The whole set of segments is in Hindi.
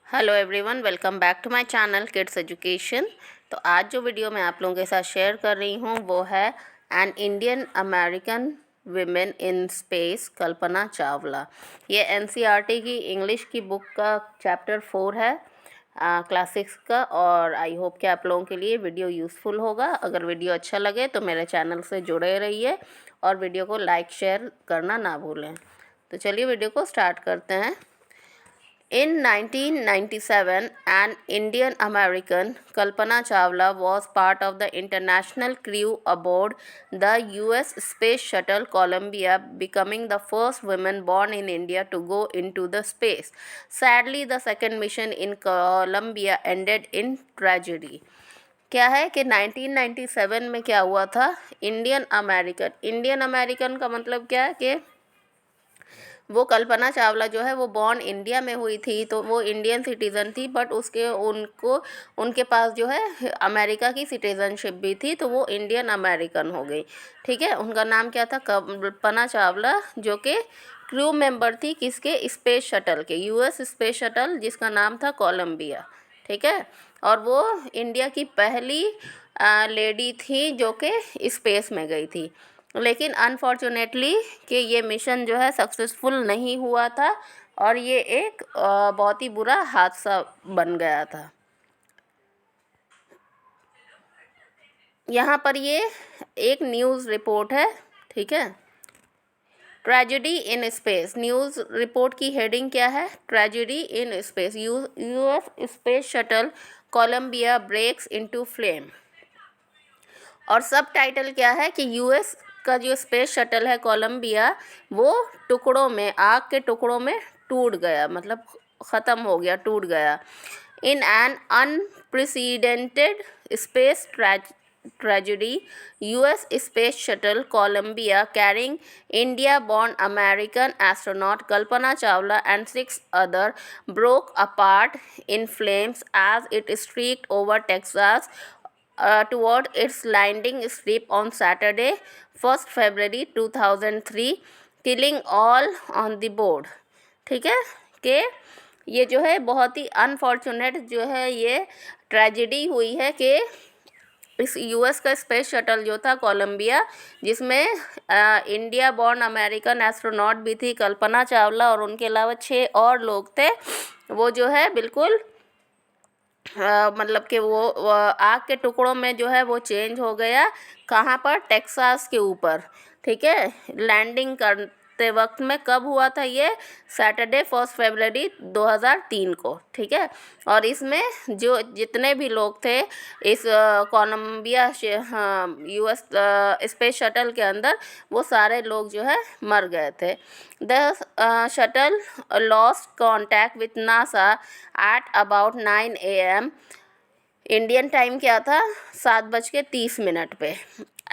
Hello everyone, welcome back to my channel kids education. तो आज जो वीडियो मैं आप लोगों के साथ शेयर कर रही हूँ वो है an Indian American women in space, Kalpana Chawla. ये एनसीईआरटी की इंग्लिश की बुक का चैप्टर 4 है, क्लास 6 का। और आई होप कि आप लोगों के लिए वीडियो यूज़फुल होगा। अगर वीडियो अच्छा लगे तो मेरे चैनल से जुड़े रहिए और वीडियो को लाइक शेयर करना ना भूलें। तो चलिए वीडियो को स्टार्ट करते हैं। In 1997, an Indian American, Kalpana Chawla, was part of the international crew aboard the US Space Shuttle Columbia, becoming the first woman born in India to go into the space. Sadly, the second mission in Columbia ended in tragedy. क्या है कि 1997 में क्या हुआ था? इंडियन अमेरिकन का मतलब क्या है कि वो कल्पना चावला जो है वो बॉर्न इंडिया में हुई थी, तो वो इंडियन सिटीज़न थी, बट उनके पास जो है अमेरिका की सिटीज़नशिप भी थी, तो वो इंडियन अमेरिकन हो गई। ठीक है, उनका नाम क्या था? कल्पना चावला, जो कि क्रू मेंबर थी किसके? स्पेस शटल के, यूएस स्पेस शटल, जिसका नाम था कोलंबिया। ठीक है, और वो इंडिया की पहली लेडी थी जो कि स्पेस में गई थी। लेकिन अनफॉर्चुनेटली कि ये मिशन जो है सक्सेसफुल नहीं हुआ था और ये एक बहुत ही बुरा हादसा बन गया था। यहाँ पर ये एक न्यूज़ रिपोर्ट है। ठीक है, tragedy in space. News report की हेडिंग क्या है? Tragedy in space, US space shuttle Columbia breaks into flame. और सब टाइटल क्या है कि यूएस का जो स्पेस शटल है कोलंबिया, वो टुकड़ों में, आग के टुकड़ों में टूट गया, मतलब ख़त्म हो गया, टूट गया। In an unprecedented space tragedy, US space shuttle Columbia carrying India-born American astronaut Kalpana Chawla and 6 others broke apart in flames as it streaked over Texas toward its landing strip on Saturday, 1st February 2003, killing all on the board. ठीक है कि ये जो है बहुत ही अनफॉर्चुनेट जो है ये ट्रेजेडी हुई है कि इस यूएस का स्पेस शटल जो था कोलंबिया, जिसमें इंडिया बॉर्न अमेरिकन एस्ट्रोनॉट भी थी कल्पना चावला, और उनके अलावा 6 और लोग थे, वो जो है बिल्कुल मतलब कि वो आग के टुकड़ों में जो है वो चेंज हो गया। कहाँ पर? टेक्सास के ऊपर। ठीक है, लैंडिंग करते वक्त में कब हुआ था ये? सैटरडे 1 फरवरी 2003 को। ठीक है, और इसमें जो जितने भी लोग थे इस कोलंबिया यूएस स्पेस शटल के अंदर, वो सारे लोग जो है मर गए थे। The shuttle lost contact with NASA at about 9 AM Indian time क्या था? 7:30 पे।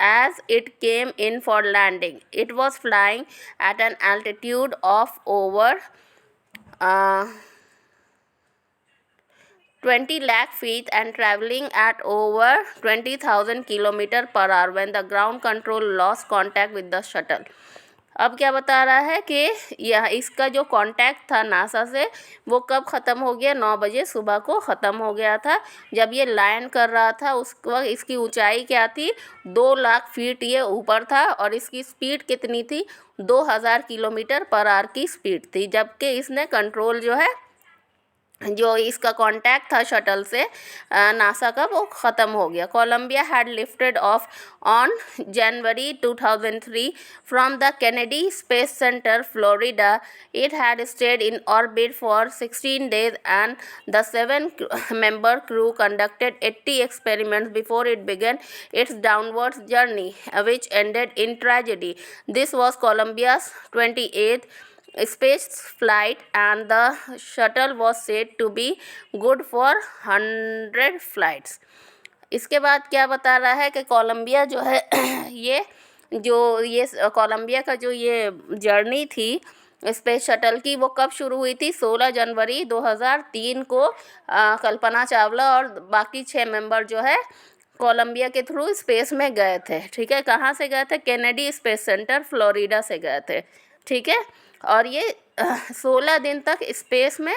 As it came in for landing, it was flying at an altitude of over 20 lakh feet and traveling at over 20,000 km per hour when the ground control lost contact with the shuttle. अब क्या बता रहा है कि यह इसका जो कांटेक्ट था नासा से, वो कब ख़त्म हो गया? 9 बजे सुबह को ख़त्म हो गया था। जब ये लैंड कर रहा था उस वक्त इसकी ऊंचाई क्या थी? 2 लाख फीट ये ऊपर था, और इसकी स्पीड कितनी थी? 2000 किलोमीटर पर आवर की स्पीड थी। जबकि इसने कंट्रोल जो है, जो इसका कांटेक्ट था शटल से नासा का, वो ख़त्म हो गया। Columbia had lifted off on January 2003 from the Kennedy space centre Florida. It had stayed in orbit for 16 days and the 7-member crew conducted 80 experiments before it began its downwards journey, which ended in tragedy. This was Columbia's 28th space flight and the shuttle was said to be good for 100 flights. इसके बाद क्या बता रहा है कि कोलंबिया जो है ये कोलंबिया का जो ये जर्नी थी स्पेस शटल की, वो कब शुरू हुई थी? 16 जनवरी 2003 को कल्पना चावला और बाकी 6 मेंबर जो है कोलंबिया के थ्रू स्पेस में गए थे। ठीक है, कहाँ से गए थे? कैनेडी स्पेस सेंटर फ्लोरिडा से गए थे। ठीक है, और ये 16 दिन तक स्पेस में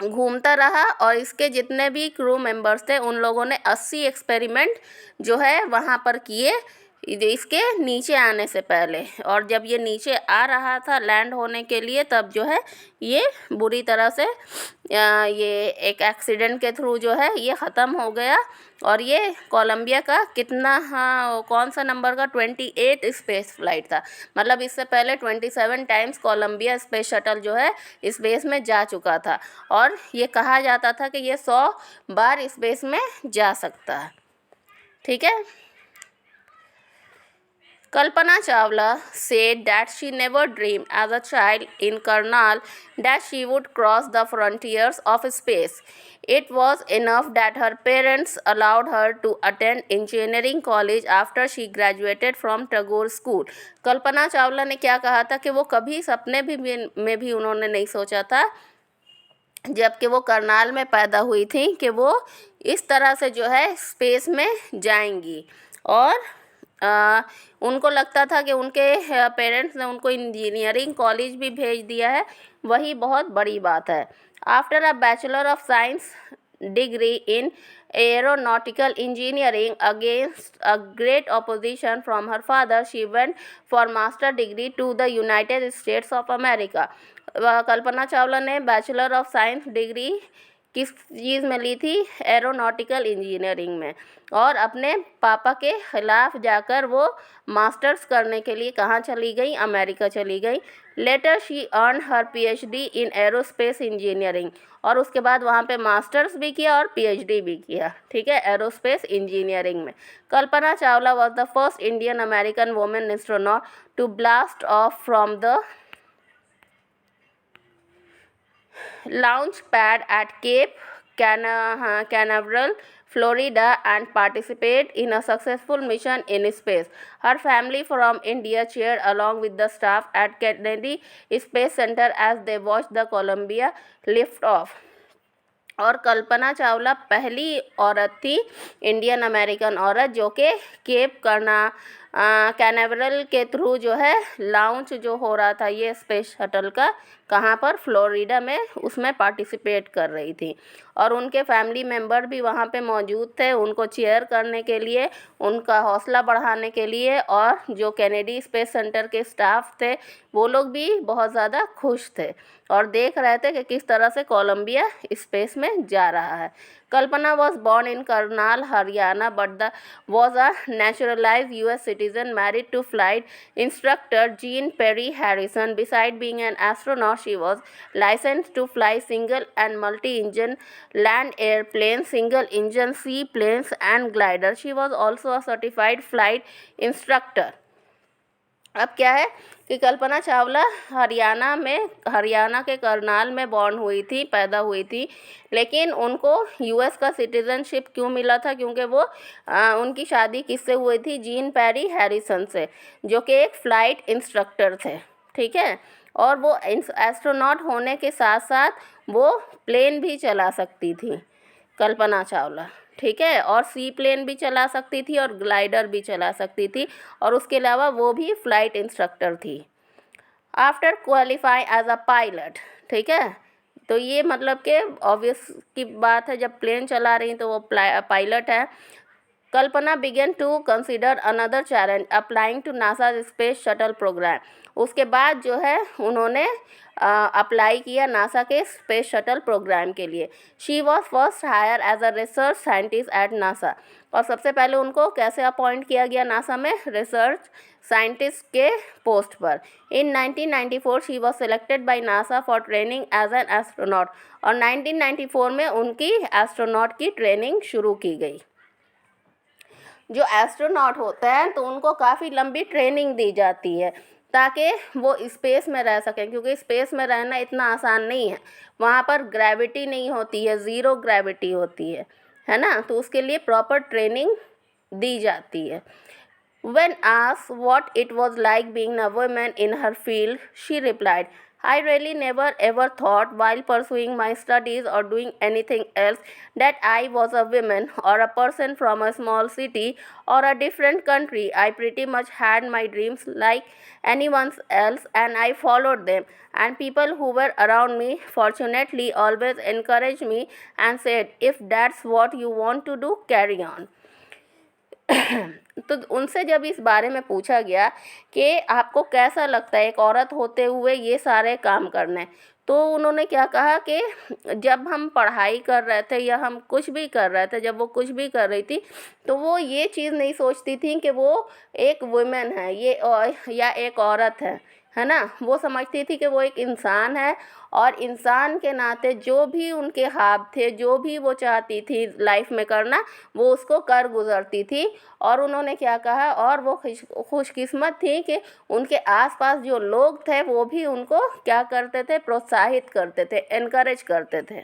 घूमता रहा और इसके जितने भी क्रू मेंबर्स थे उन लोगों ने 80 एक्सपेरिमेंट जो है वहाँ पर किए इसके नीचे आने से पहले। और जब ये नीचे आ रहा था लैंड होने के लिए तब जो है ये बुरी तरह से ये एक एक्सीडेंट के थ्रू जो है ये ख़त्म हो गया। और ये कोलंबिया का कितना, हाँ कौन सा नंबर का, 28 स्पेस फ्लाइट था। मतलब इससे पहले 27 टाइम्स कोलंबिया स्पेस शटल जो है स्पेस में जा चुका था और ये कहा जाता था कि ये 100 बार स्पेस में जा सकता है। ठीक है। Kalpana Chawla said that she never dreamed as a child in Karnal that she would cross the frontiers of space. It was enough that her parents allowed her to attend engineering college after she graduated from Tagore School. Kalpana Chawla ने क्या कहा था कि वो कभी सपने में भी उन्होंने नहीं सोचा था जबकि वो करनाल में पैदा हुई थी कि वो इस तरह से जो है स्पेस में जाएंगी। और उनको लगता था कि उनके पेरेंट्स ने उनको इंजीनियरिंग कॉलेज भी भेज दिया है, वही बहुत बड़ी बात है। After a bachelor of science degree in aeronautical engineering against a great opposition from her father, she went for master degree to the United States of America. Kalpana Chawla ने बैचलर ऑफ साइंस डिग्री किस चीज़ में ली थी? एरोनॉटिकल इंजीनियरिंग में। और अपने पापा के ख़िलाफ़ जाकर वो मास्टर्स करने के लिए कहाँ चली गई? अमेरिका चली गई। Later she earned her PhD in aerospace engineering. और उसके बाद वहाँ पे मास्टर्स भी किया और पीएचडी भी किया। ठीक है, एरोस्पेस इंजीनियरिंग में। Kalpana Chawla was the first Indian American woman astronaut to blast off from the launch pad at Cape Canaveral, Florida, and participate in a successful mission in space. Her family from India cheered along with the staff at Kennedy Space Center as they watched the Columbia lift off. और कल्पना चावला पहली औरत थी, इंडियन अमेरिकन औरत, जो कि केप कैनावरल के थ्रू जो है लॉन्च जो हो रहा था ये स्पेस शटल का, कहाँ पर? फ्लोरिडा में, उसमें पार्टिसिपेट कर रही थी। और उनके फैमिली मेम्बर भी वहाँ पे मौजूद थे उनको चेयर करने के लिए, उनका हौसला बढ़ाने के लिए। और जो कैनेडी स्पेस सेंटर के स्टाफ थे वो लोग भी बहुत ज़्यादा खुश थे और देख रहे थे कि किस तरह से कोलंबिया स्पेस में जा रहा है। कल्पना was born in Karnal, Haryana, but was a naturalized US citizen, married to flight instructor Jean Perry Harrison. Besides being an astronaut, she was licensed to fly single and multi-engine land airplanes, single-engine seaplanes, and gliders. She was also a certified flight instructor. अब क्या है कि कल्पना चावला हरियाणा के करनाल में बॉर्न हुई थी, पैदा हुई थी, लेकिन उनको यूएस का सिटीज़नशिप क्यों मिला था? क्योंकि वो उनकी शादी किससे हुई थी? जीन पेरी हैरिसन से, जो कि एक फ़्लाइट इंस्ट्रक्टर थे। ठीक है। और वो एस्ट्रोनॉट होने के साथ साथ वो प्लेन भी चला सकती थी कल्पना चावला। ठीक है। और सी प्लेन भी चला सकती थी और ग्लाइडर भी चला सकती थी और उसके अलावा वो भी फ़्लाइट इंस्ट्रक्टर थी। After qualify as a pilot, ठीक है, तो ये मतलब कि ऑब्वियस की बात है, जब प्लेन चला रही तो वो पायलट है। Kalpana began to consider another challenge applying to NASA space shuttle programme. उसके बाद जो है उन्होंने अप्लाई किया नासा के स्पेस शटल प्रोग्राम के लिए। She was first hired as a research scientist at NASA. और सबसे पहले उनको कैसे अपॉइंट किया गया नासा में? रिसर्च साइंटिस्ट के पोस्ट पर। In 1994 she was selected by NASA for training as an astronaut. और 1994 में उनकी एस्ट्रोनॉट की ट्रेनिंग शुरू की गई। जो एस्ट्रोनॉट होते हैं तो उनको काफ़ी लंबी ट्रेनिंग दी जाती है ताकि वो स्पेस में रह सकें, क्योंकि स्पेस में रहना इतना आसान नहीं है। वहाँ पर ग्रेविटी नहीं होती है, ज़ीरो ग्रेविटी होती है ना, तो उसके लिए प्रॉपर ट्रेनिंग दी जाती है। When asked what it was like being a woman in her field, she replied, I really never ever thought while pursuing my studies or doing anything else that I was a woman or a person from a small city or a different country. I pretty much had my dreams like anyone else and I followed them. And people who were around me fortunately always encouraged me and said, if that's what you want to do, carry on. तो उनसे जब इस बारे में पूछा गया कि आपको कैसा लगता है एक औरत होते हुए ये सारे काम करने, तो उन्होंने क्या कहा कि जब हम पढ़ाई कर रहे थे या हम कुछ भी कर रहे थे, जब वो कुछ भी कर रही थी तो वो ये चीज़ नहीं सोचती थी कि वो एक वुमेन है या एक औरत है ना। वो समझती थी कि वो एक इंसान है और इंसान के नाते जो भी उनके ख्वाब थे, जो भी वो चाहती थी लाइफ में करना, वो उसको कर गुजरती थी। और उन्होंने क्या कहा, और वो खुशकिस्मत थी कि उनके आसपास जो लोग थे वो भी उनको क्या करते थे, प्रोत्साहित करते थे, एनकरेज करते थे।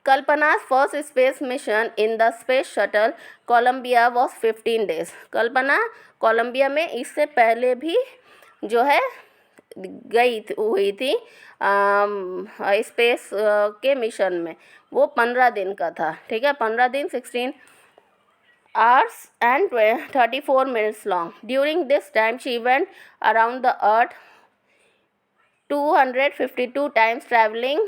Kalpana's first space mission in the space shuttle Columbia was 15 days। Kalpana Columbia में इससे पहले भी जो है हुई थी स्पेस के मिशन में, वो 15 दिन का था। ठीक है, 15 दिन 16 hours and 34 minutes long. During this time she went around the earth 252 times, traveling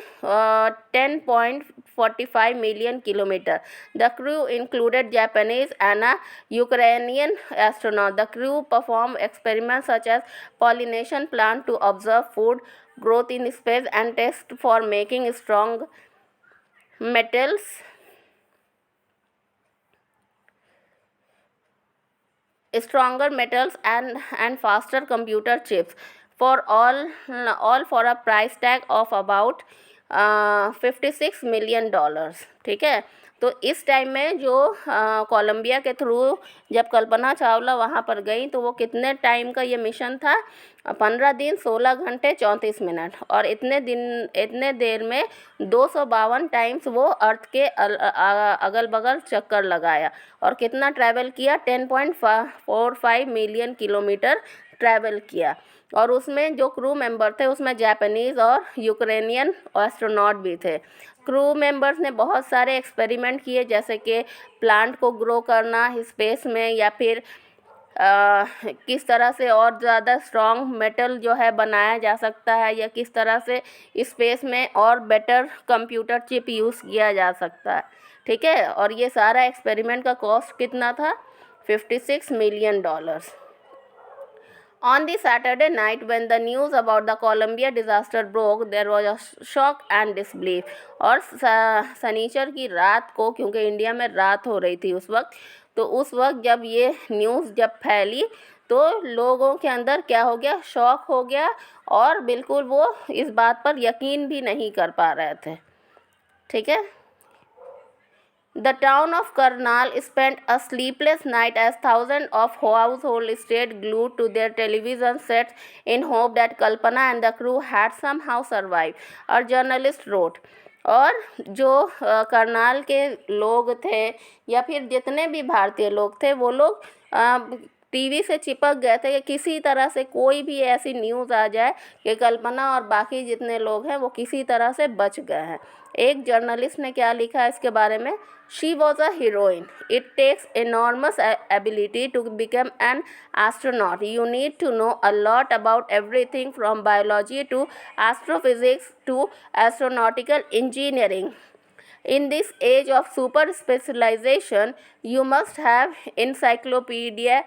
10.45 million kilometers. The crew included Japanese and a Ukrainian astronaut. The crew performed experiments such as pollination plant to observe food growth in space and test for making strong metals stronger metals and faster computer chips for all for a price tag of about $56 million। ठीक है, तो इस टाइम में जो कोलंबिया के थ्रू जब कल्पना चावला वहाँ पर गई तो वो कितने टाइम का ये मिशन था, 15 दिन 16 घंटे 34 मिनट, और इतने देर में 252 टाइम्स वो अर्थ के अगल बगल चक्कर लगाया और कितना ट्रैवल किया, 10.45 मिलियन किलोमीटर ट्रैवल किया। और उसमें जो क्रू मेंबर थे उसमें जापानीज़ और यूक्रेनियन एस्ट्रोनॉट भी थे। क्रू मेंबर्स ने बहुत सारे एक्सपेरिमेंट किए, जैसे कि प्लांट को ग्रो करना स्पेस में, या फिर किस तरह से और ज़्यादा स्ट्रॉन्ग मेटल जो है बनाया जा सकता है, या किस तरह से स्पेस में और बेटर कंप्यूटर चिप यूज़ किया जा सकता है। ठीक है, और ये सारा एक्सपेरिमेंट का कॉस्ट कितना था, $56 million। On the Saturday night when the news about the Columbia disaster broke, there was a shock and disbelief। और शनिचर की रात को, क्योंकि इंडिया में रात हो रही थी उस वक्त, तो उस वक्त जब ये न्यूज़ जब फैली तो लोगों के अंदर क्या हो गया, शॉक हो गया, और बिल्कुल वो इस बात पर यकीन भी नहीं कर पा रहे थे। ठीक है, The town of Karnal spent a sleepless night as thousands of households stayed glued to their television sets in hope that Kalpana and the crew had somehow survived, a journalist wrote। और जो करनाल के लोग थे या फिर जितने भी भारतीय लोग थे, वो लोग टीवी से चिपक गए थे कि किसी तरह से कोई भी ऐसी न्यूज़ आ जाए कि कल्पना और बाकी जितने लोग हैं वो किसी तरह से बच गए हैं। एक जर्नलिस्ट ने क्या लिखा है इसके बारे में, she was a heroine, it takes enormous ability to become an astronaut, you need to know a lot about everything from biology to astrophysics to astronautical engineering। In this age of super specialization, you must have encyclopedic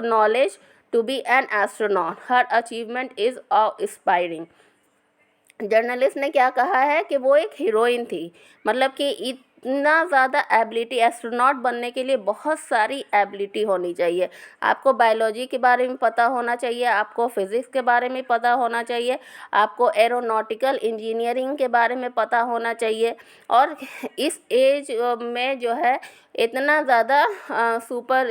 knowledge to be an astronaut। Her achievement is awe-inspiring। Journalist ने क्या कहा है कि वो एक हीरोइन थी, मतलब कि इतना ज़्यादा एबिलिटी, एस्ट्रोनॉट बनने के लिए बहुत सारी एबिलिटी होनी चाहिए। आपको बायोलॉजी के बारे में पता होना चाहिए, आपको फिज़िक्स के बारे में पता होना चाहिए, आपको एरोनॉटिकल इंजीनियरिंग के बारे में पता होना चाहिए। और इस एज में जो है इतना ज़्यादा सुपर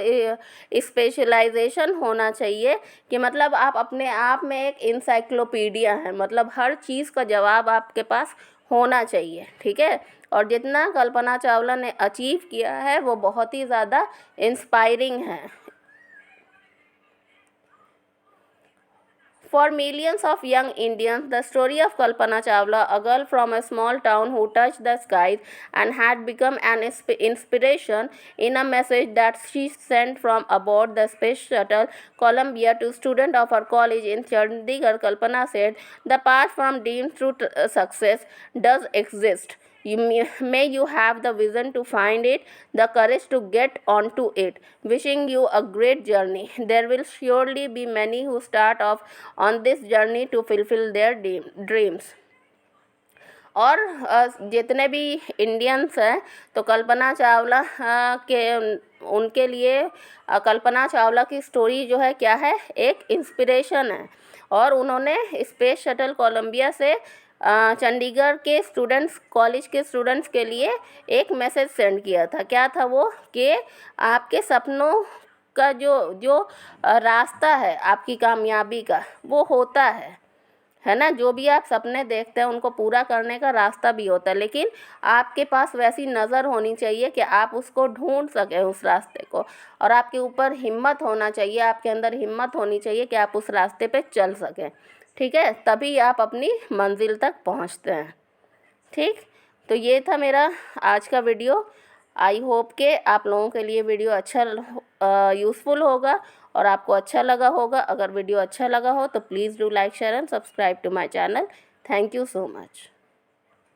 स्पेशलाइजेशन होना चाहिए कि मतलब आप अपने आप में एक इंसाइक्लोपीडिया हैं, मतलब हर चीज़ का जवाब आपके पास होना चाहिए। ठीक है, और जितना कल्पना चावला ने अचीव किया है वो बहुत ही ज़्यादा इंस्पायरिंग है। For millions of young Indians, the story of Kalpana Chawla, a girl from a small town who touched the skies and had become an inspiration in a message that she sent from aboard the space shuttle Columbia to students of her college in Chandigarh. Kalpana said, "The path from dreams to success does exist. May you have the vision to find it, the courage to get onto it. Wishing you a great journey. There will surely be many who start off on this journey to fulfill their dreams." और जितने भी इंडियंस हैं तो कल्पना चावला के उनके लिए कल्पना चावला की स्टोरी जो है क्या है, एक इंस्पिरेशन है। और उन्होंने स्पेस शटल कोलंबिया से चंडीगढ़ के स्टूडेंट्स, कॉलेज के स्टूडेंट्स के लिए एक मैसेज सेंड किया था। क्या था वो, कि आपके सपनों का जो रास्ता है आपकी कामयाबी का, वो होता है ना। जो भी आप सपने देखते हैं उनको पूरा करने का रास्ता भी होता है, लेकिन आपके पास वैसी नज़र होनी चाहिए कि आप उसको ढूंढ सकें उस रास्ते को, और आपके ऊपर हिम्मत होना चाहिए, आपके अंदर हिम्मत होनी चाहिए कि आप उस रास्ते पे चल सकें। ठीक है, तभी आप अपनी मंजिल तक पहुंचते हैं। ठीक, तो ये था मेरा आज का वीडियो। आई होप के आप लोगों के लिए वीडियो अच्छा यूज़फुल होगा और आपको अच्छा लगा होगा। अगर वीडियो अच्छा लगा हो तो please do like, share and subscribe to my channel. Thank you so much.